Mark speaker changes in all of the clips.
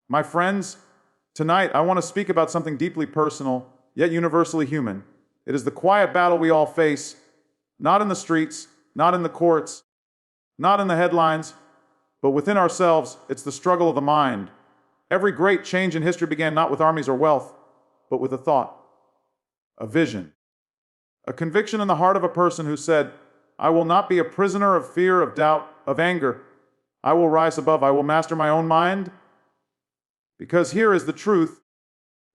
Speaker 1: My friends, tonight I want to speak about something deeply personal, yet universally human. It is the quiet battle we all face, not in the streets, not in the courts, not in the headlines, but within ourselves. It's the struggle of the mind. Every great change in history began not with armies or wealth, but with a thought, a vision, a conviction in the heart of a person who said, I will not be a prisoner of fear, of doubt, of anger. I will rise above, I will master my own mind. Because here is the truth.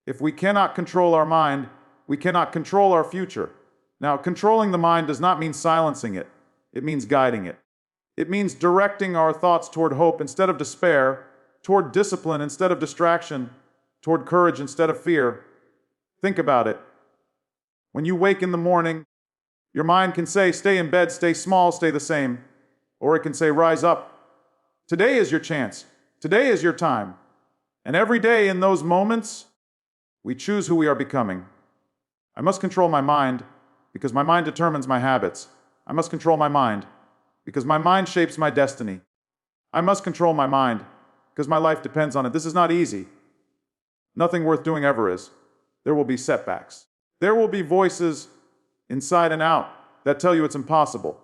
Speaker 1: If we cannot control our mind, we cannot control our future. Now, controlling the mind does not mean silencing it. It means guiding it. It means directing our thoughts toward hope instead of despair, toward discipline instead of distraction, toward courage instead of fear. Think about it. When you wake in the morning, your mind can say, stay in bed, stay small, stay the same. Or it can say, rise up. Today is your chance. Today is your time. And every day in those moments, we choose who we are becoming. I must control my mind because my mind determines my habits. I must control my mind because my mind shapes my destiny. I must control my mind because my life depends on it. This is not easy. Nothing worth doing ever is. There will be setbacks. There will be voices inside and out that tell you it's impossible.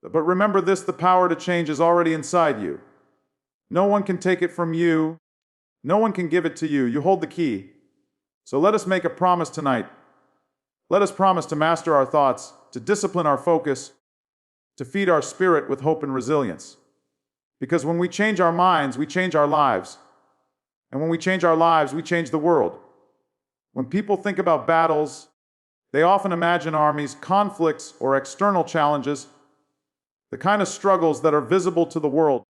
Speaker 1: But remember this, the power to change is already inside you. No one can take it from you. No one can give it to you. You hold the key. So let us make a promise tonight. Let us promise to master our thoughts, to discipline our focus, to feed our spirit with hope and resilience. Because when we change our minds, we change our lives. And when we change our lives, we change the world. When people think about battles, they often imagine armies, conflicts, or external challenges, the kind of struggles that are visible to the world.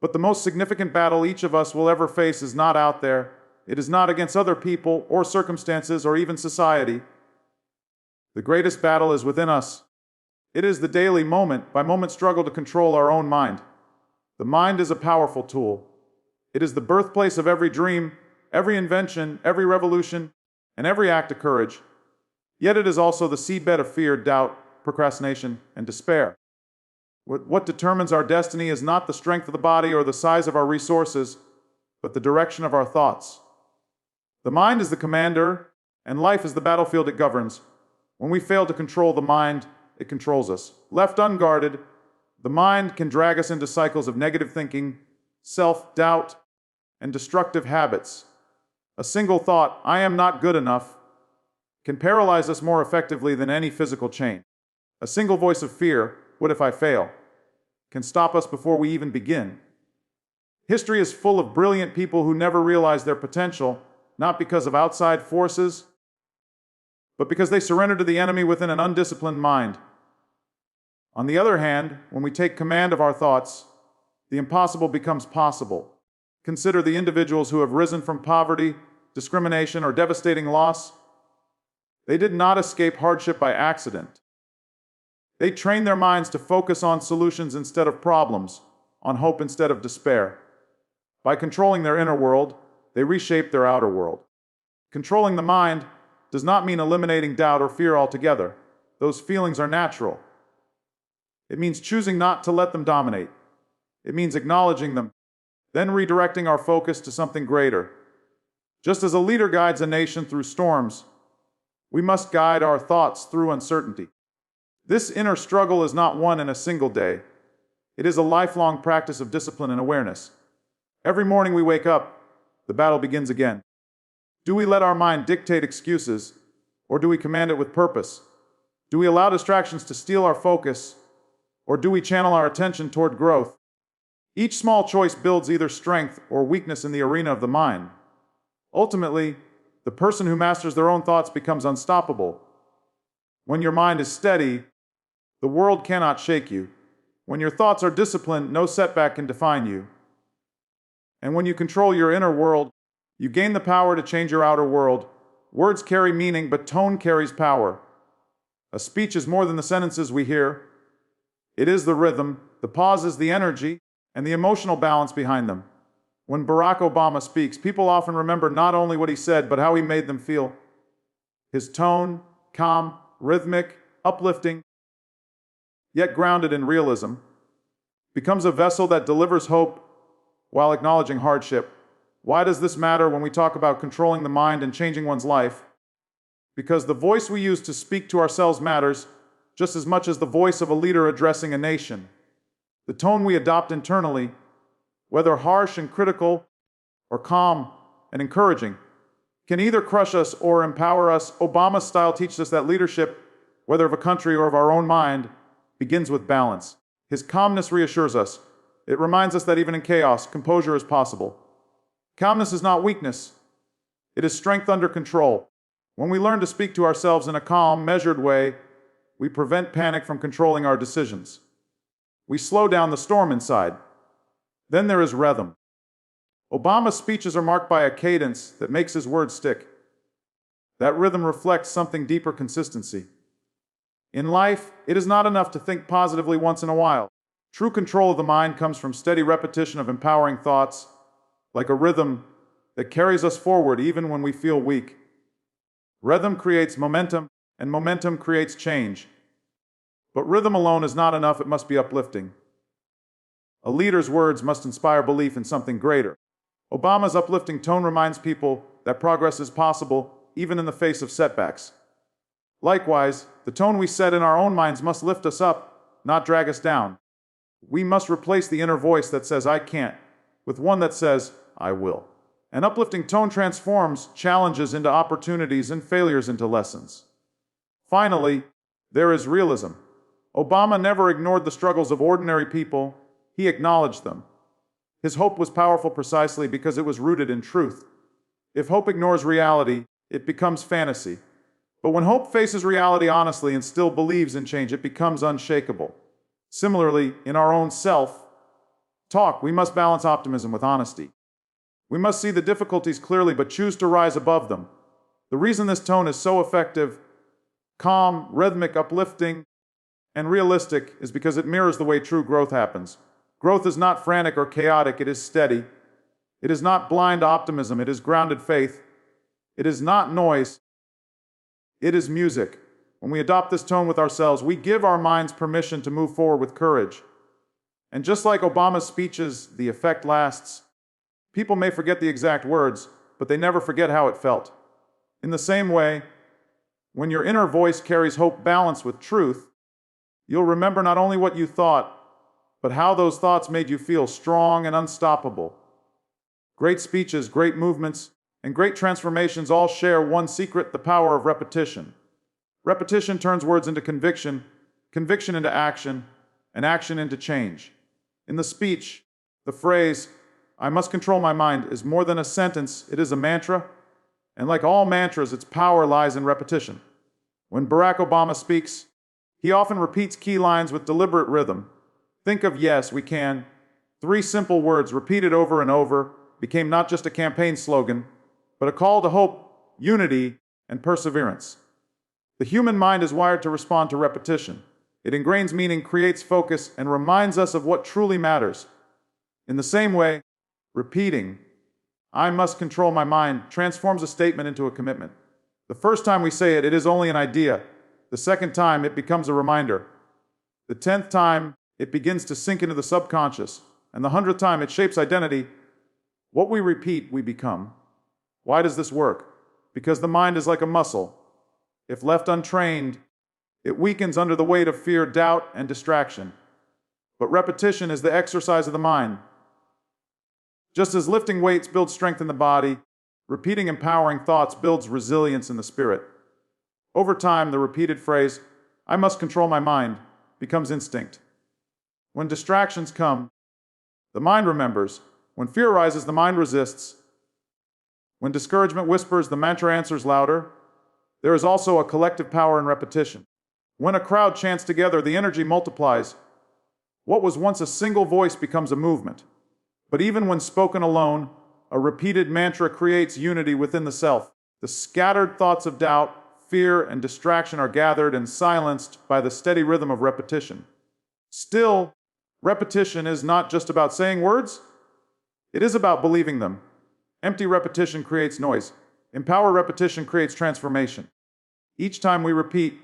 Speaker 1: But the most significant battle each of us will ever face is not out there. It is not against other people or circumstances or even society. The greatest battle is within us. It is the daily moment-by-moment struggle to control our own mind. The mind is a powerful tool. It is the birthplace of every dream, every invention, every revolution, and every act of courage. Yet it is also the seedbed of fear, doubt, procrastination, and despair. What determines our destiny is not the strength of the body or the size of our resources, but the direction of our thoughts. The mind is the commander, and life is the battlefield it governs. When we fail to control the mind, it controls us. Left unguarded, the mind can drag us into cycles of negative thinking, self-doubt, and destructive habits. A single thought, I am not good enough, can paralyze us more effectively than any physical chain. A single voice of fear, what if I fail, can stop us before we even begin. History is full of brilliant people who never realized their potential, not because of outside forces, but because they surrendered to the enemy within an undisciplined mind. On the other hand, when we take command of our thoughts, the impossible becomes possible. Consider the individuals who have risen from poverty, discrimination, or devastating loss. They did not escape hardship by accident. They trained their minds to focus on solutions instead of problems, on hope instead of despair. By controlling their inner world, they reshaped their outer world. Controlling the mind does not mean eliminating doubt or fear altogether. Those feelings are natural. It means choosing not to let them dominate. It means acknowledging them, then redirecting our focus to something greater. Just as a leader guides a nation through storms, we must guide our thoughts through uncertainty. This inner struggle is not won in a single day. It is a lifelong practice of discipline and awareness. Every morning we wake up, the battle begins again. Do we let our mind dictate excuses, or do we command it with purpose? Do we allow distractions to steal our focus, or do we channel our attention toward growth? Each small choice builds either strength or weakness in the arena of the mind. Ultimately, the person who masters their own thoughts becomes unstoppable. When your mind is steady, the world cannot shake you. When your thoughts are disciplined, no setback can define you. And when you control your inner world, you gain the power to change your outer world. Words carry meaning, but tone carries power. A speech is more than the sentences we hear. It is the rhythm, the pauses, the energy, and the emotional balance behind them. When Barack Obama speaks, people often remember not only what he said, but how he made them feel. His tone, calm, rhythmic, uplifting, yet grounded in realism, becomes a vessel that delivers hope while acknowledging hardship. Why does this matter when we talk about controlling the mind and changing one's life? Because the voice we use to speak to ourselves matters just as much as the voice of a leader addressing a nation. The tone we adopt internally, whether harsh and critical or calm and encouraging, can either crush us or empower us. Obama's style teaches us that leadership, whether of a country or of our own mind, begins with balance. His calmness reassures us. It reminds us that even in chaos, composure is possible. Calmness is not weakness. It is strength under control. When we learn to speak to ourselves in a calm, measured way, we prevent panic from controlling our decisions. We slow down the storm inside. Then there is rhythm. Obama's speeches are marked by a cadence that makes his words stick. That rhythm reflects something deeper: consistency. In life, it is not enough to think positively once in a while. True control of the mind comes from steady repetition of empowering thoughts, like a rhythm that carries us forward even when we feel weak. Rhythm creates momentum, and momentum creates change. But rhythm alone is not enough, it must be uplifting. A leader's words must inspire belief in something greater. Obama's uplifting tone reminds people that progress is possible, even in the face of setbacks. Likewise, the tone we set in our own minds must lift us up, not drag us down. We must replace the inner voice that says, "I can't," with one that says, "I will." An uplifting tone transforms challenges into opportunities and failures into lessons. Finally, there is realism. Obama never ignored the struggles of ordinary people, he acknowledged them. His hope was powerful precisely because it was rooted in truth. If hope ignores reality, it becomes fantasy. But when hope faces reality honestly and still believes in change, it becomes unshakable. Similarly, in our own self-talk, we must balance optimism with honesty. We must see the difficulties clearly but choose to rise above them. The reason this tone is so effective, calm, rhythmic, uplifting, and realistic is because it mirrors the way true growth happens. Growth is not frantic or chaotic, it is steady. It is not blind optimism, it is grounded faith. It is not noise, it is music. When we adopt this tone with ourselves, we give our minds permission to move forward with courage. And just like Obama's speeches, the effect lasts. People may forget the exact words, but they never forget how it felt. In the same way, when your inner voice carries hope balanced with truth, you'll remember not only what you thought, but how those thoughts made you feel strong and unstoppable. Great speeches, great movements, and great transformations all share one secret: the power of repetition. Repetition turns words into conviction, conviction into action, and action into change. In the speech, the phrase, "I must control my mind," is more than a sentence, it is a mantra. And like all mantras, its power lies in repetition. When Barack Obama speaks, he often repeats key lines with deliberate rhythm. Think of "Yes, we can." 3 simple words repeated over and over became not just a campaign slogan, but a call to hope, unity, and perseverance. The human mind is wired to respond to repetition. It ingrains meaning, creates focus, and reminds us of what truly matters. In the same way, repeating, "I must control my mind," transforms a statement into a commitment. The first time we say it, it is only an idea. The second time, it becomes a reminder. The 10th time, it begins to sink into the subconscious. And the 100th time, it shapes identity. What we repeat, we become. Why does this work? Because the mind is like a muscle. If left untrained, it weakens under the weight of fear, doubt, and distraction. But repetition is the exercise of the mind. Just as lifting weights builds strength in the body, repeating empowering thoughts builds resilience in the spirit. Over time, the repeated phrase, "I must control my mind," becomes instinct. When distractions come, the mind remembers. When fear rises, the mind resists. When discouragement whispers, the mantra answers louder. There is also a collective power in repetition. When a crowd chants together, the energy multiplies. What was once a single voice becomes a movement. But even when spoken alone, a repeated mantra creates unity within the self. The scattered thoughts of doubt, fear, and distraction are gathered and silenced by the steady rhythm of repetition. Still, repetition is not just about saying words. It is about believing them. Empty repetition creates noise. Empower repetition creates transformation. Each time we repeat,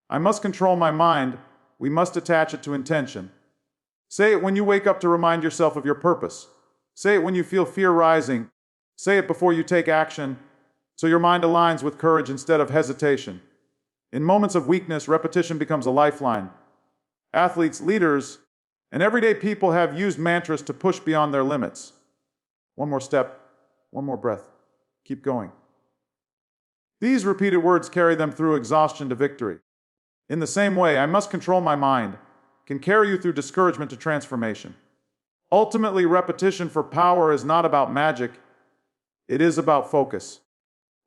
Speaker 1: "I must control my mind," we must attach it to intention. Say it when you wake up to remind yourself of your purpose. Say it when you feel fear rising, Say it before you take action, so your mind aligns with courage instead of hesitation. In moments of weakness, repetition becomes a lifeline. Athletes, leaders, and everyday people have used mantras to push beyond their limits. One more step, one more breath. Keep going. These repeated words carry them through exhaustion to victory. In the same way, I must control my mind can carry you through discouragement to transformation. Ultimately, repetition for power is not about magic. It is about focus.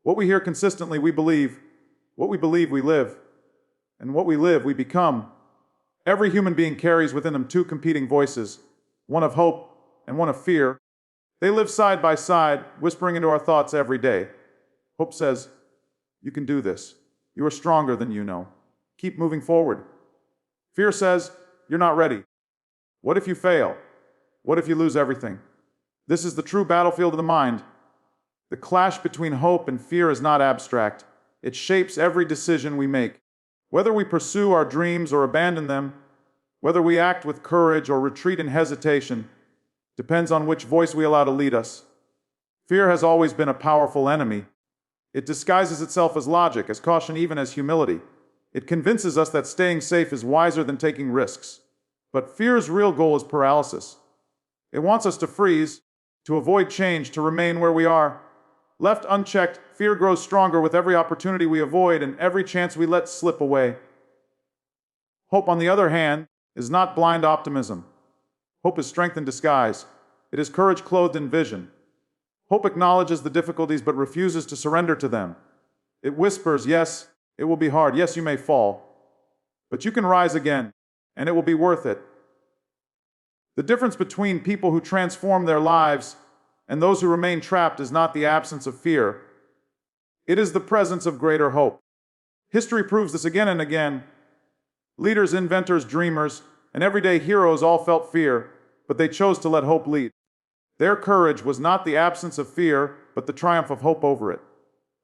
Speaker 1: What we hear consistently, we believe. What we believe, we live. And what we live, we become. Every human being carries within them two competing voices, one of hope and one of fear. They live side by side, whispering into our thoughts every day. Hope says, "You can do this. You are stronger than you know. Keep moving forward." Fear says, "You're not ready. What if you fail? What if you lose everything?" This is the true battlefield of the mind. The clash between hope and fear is not abstract. It shapes every decision we make. Whether we pursue our dreams or abandon them, whether we act with courage or retreat in hesitation, depends on which voice we allow to lead us. Fear has always been a powerful enemy. It disguises itself as logic, as caution, even as humility. It convinces us that staying safe is wiser than taking risks. But fear's real goal is paralysis. It wants us to freeze, to avoid change, to remain where we are. Left unchecked, fear grows stronger with every opportunity we avoid and every chance we let slip away. Hope, on the other hand, is not blind optimism. Hope is strength in disguise. It is courage clothed in vision. Hope acknowledges the difficulties but refuses to surrender to them. It whispers, "Yes, it will be hard. Yes, you may fall. But you can rise again, and it will be worth it." The difference between people who transform their lives and those who remain trapped is not the absence of fear. It is the presence of greater hope. History proves this again and again. Leaders, inventors, dreamers, and everyday heroes all felt fear, but they chose to let hope lead. Their courage was not the absence of fear, but the triumph of hope over it.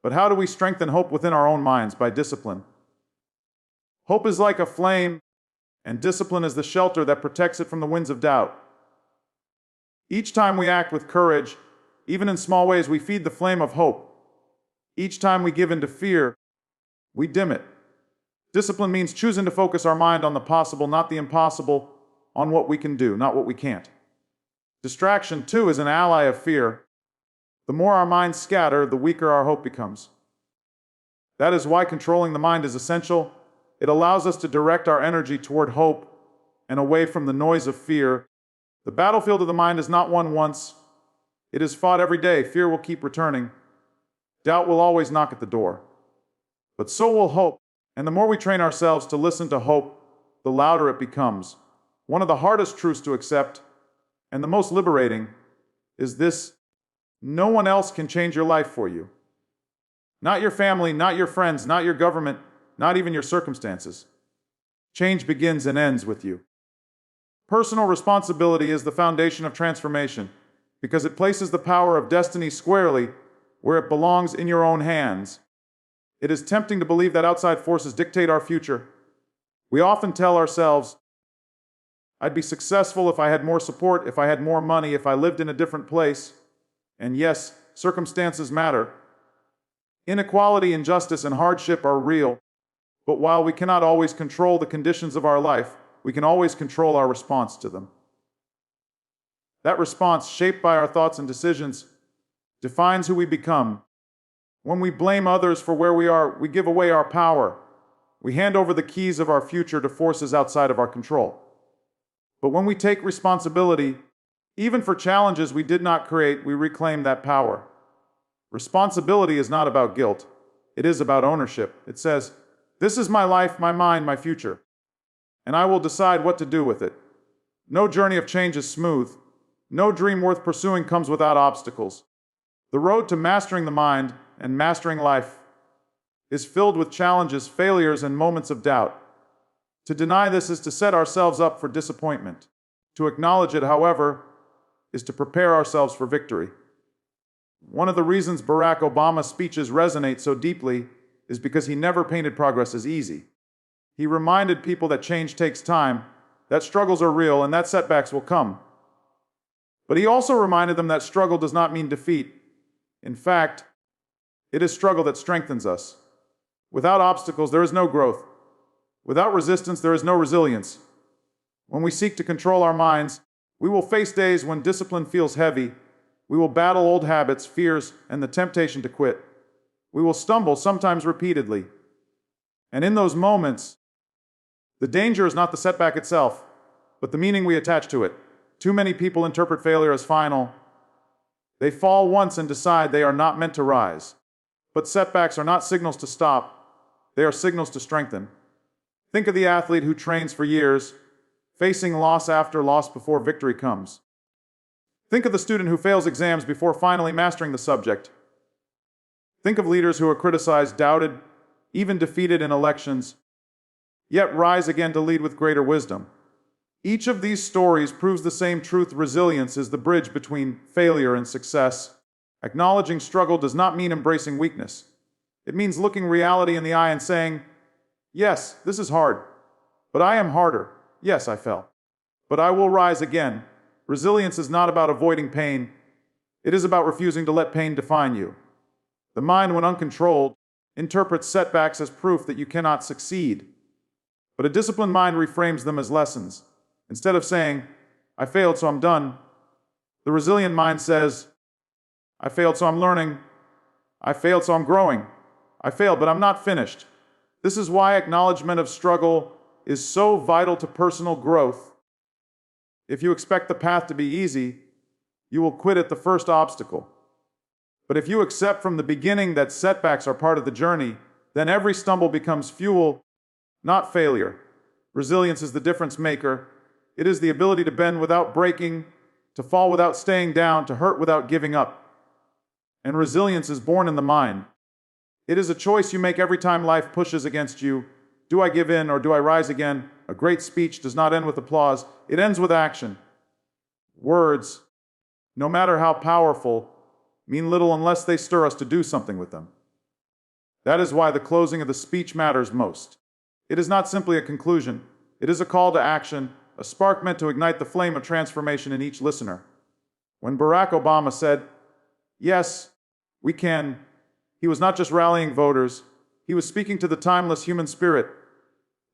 Speaker 1: But how do we strengthen hope within our own minds? By discipline. Hope is like a flame, and discipline is the shelter that protects it from the winds of doubt. Each time we act with courage, even in small ways, we feed the flame of hope. Each time we give in to fear, we dim it. Discipline means choosing to focus our mind on the possible, not the impossible, on what we can do, not what we can't. Distraction, too, is an ally of fear. The more our minds scatter, the weaker our hope becomes. That is why controlling the mind is essential. It allows us to direct our energy toward hope and away from the noise of fear. The battlefield of the mind is not won once. It is fought every day. Fear will keep returning. Doubt will always knock at the door. But so will hope. And the more we train ourselves to listen to hope, the louder it becomes. One of the hardest truths to accept, and the most liberating, is this: no one else can change your life for you. Not your family, not your friends, not your government, not even your circumstances. Change begins and ends with you. Personal responsibility is the foundation of transformation, because it places the power of destiny squarely where it belongs, in your own hands. It is tempting to believe that outside forces dictate our future. We often tell ourselves, "I'd be successful if I had more support, if I had more money, if I lived in a different place." And yes, circumstances matter. Inequality, injustice, and hardship are real. But while we cannot always control the conditions of our life, we can always control our response to them. That response, shaped by our thoughts and decisions, defines who we become. When we blame others for where we are, we give away our power. We hand over the keys of our future to forces outside of our control. But when we take responsibility, even for challenges we did not create, we reclaim that power. Responsibility is not about guilt. It is about ownership. It says, "This is my life, my mind, my future, and I will decide what to do with it." No journey of change is smooth. No dream worth pursuing comes without obstacles. The road to mastering the mind and mastering life is filled with challenges, failures, and moments of doubt. To deny this is to set ourselves up for disappointment. To acknowledge it, however, is to prepare ourselves for victory. One of the reasons Barack Obama's speeches resonate so deeply is because he never painted progress as easy. He reminded people that change takes time, that struggles are real, and that setbacks will come. But he also reminded them that struggle does not mean defeat. In fact, it is struggle that strengthens us. Without obstacles, there is no growth. Without resistance, there is no resilience. When we seek to control our minds, we will face days when discipline feels heavy. We will battle old habits, fears, and the temptation to quit. We will stumble, sometimes repeatedly. And in those moments, the danger is not the setback itself, but the meaning we attach to it. Too many people interpret failure as final. They fall once and decide they are not meant to rise. But setbacks are not signals to stop. They are signals to strengthen. Think of the athlete who trains for years, facing loss after loss before victory comes. Think of the student who fails exams before finally mastering the subject. Think of leaders who are criticized, doubted, even defeated in elections, yet rise again to lead with greater wisdom. Each of these stories proves the same truth: resilience is the bridge between failure and success. Acknowledging struggle does not mean embracing weakness. It means looking reality in the eye and saying, yes, this is hard, but I am harder. Yes, I fell, but I will rise again. Resilience is not about avoiding pain. It is about refusing to let pain define you. The mind, when uncontrolled, interprets setbacks as proof that you cannot succeed. But a disciplined mind reframes them as lessons. Instead of saying, I failed, so I'm done, the resilient mind says, I failed, so I'm learning. I failed, so I'm growing. I failed, but I'm not finished. This is why acknowledgement of struggle is so vital to personal growth. If you expect the path to be easy, you will quit at the first obstacle. But if you accept from the beginning that setbacks are part of the journey, then every stumble becomes fuel, not failure. Resilience is the difference maker. It is the ability to bend without breaking, to fall without staying down, to hurt without giving up. And resilience is born in the mind. It is a choice you make every time life pushes against you. Do I give in or do I rise again? A great speech does not end with applause. It ends with action. Words, no matter how powerful, mean little unless they stir us to do something with them. That is why the closing of the speech matters most. It is not simply a conclusion. It is a call to action, a spark meant to ignite the flame of transformation in each listener. When Barack Obama said, yes, we can, he was not just rallying voters, he was speaking to the timeless human spirit,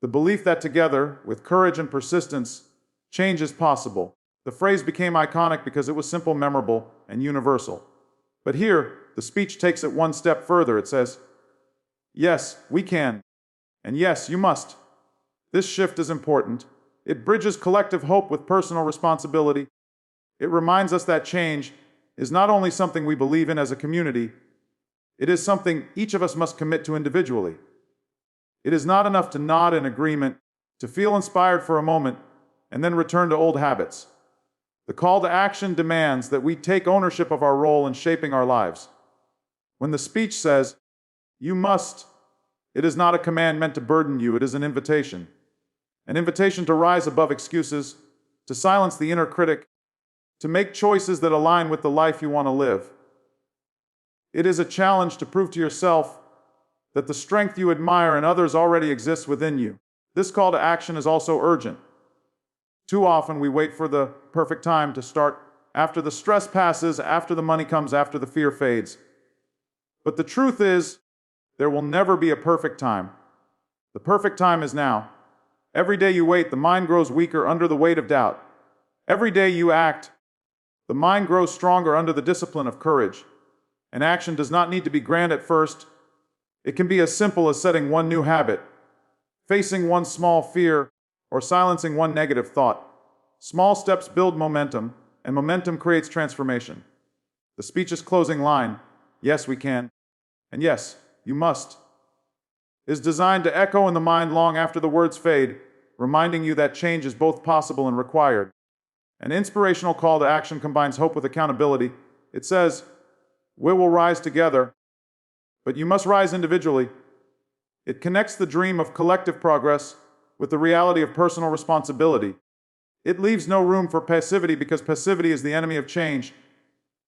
Speaker 1: the belief that together, with courage and persistence, change is possible. The phrase became iconic because it was simple, memorable, and universal. But here, the speech takes it one step further. It says, yes, we can, and yes, you must. This shift is important. It bridges collective hope with personal responsibility. It reminds us that change is not only something we believe in as a community, it is something each of us must commit to individually. It is not enough to nod in agreement, to feel inspired for a moment, and then return to old habits. The call to action demands that we take ownership of our role in shaping our lives. When the speech says, you must, it is not a command meant to burden you, it is an invitation. An invitation to rise above excuses, to silence the inner critic, to make choices that align with the life you want to live. It is a challenge to prove to yourself that the strength you admire in others already exists within you. This call to action is also urgent. Too often we wait for the perfect time to start, after the stress passes, after the money comes, after the fear fades. But the truth is, there will never be a perfect time. The perfect time is now. Every day you wait, the mind grows weaker under the weight of doubt. Every day you act, the mind grows stronger under the discipline of courage. And action does not need to be grand at first. It can be as simple as setting one new habit, facing one small fear, or silencing one negative thought. Small steps build momentum, and momentum creates transformation. The speech's closing line, yes, we can, and yes, you must, is designed to echo in the mind long after the words fade, reminding you that change is both possible and required. An inspirational call to action combines hope with accountability. It says, we will rise together, but you must rise individually. It connects the dream of collective progress with the reality of personal responsibility. It leaves no room for passivity because passivity is the enemy of change.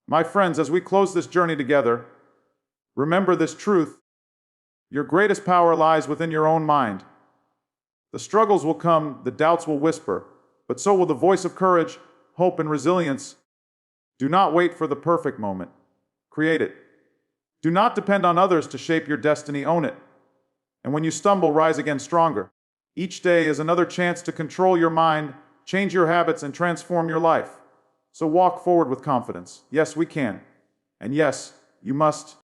Speaker 1: My friends, as we close this journey together, remember this truth. Your greatest power lies within your own mind. The struggles will come, the doubts will whisper, but so will the voice of courage, hope, and resilience. Do not wait for the perfect moment. Create it. Do not depend on others to shape your destiny, own it. And when you stumble, rise again stronger. Each day is another chance to control your mind, change your habits, and transform your life. So walk forward with confidence. Yes, we can. And yes, you must.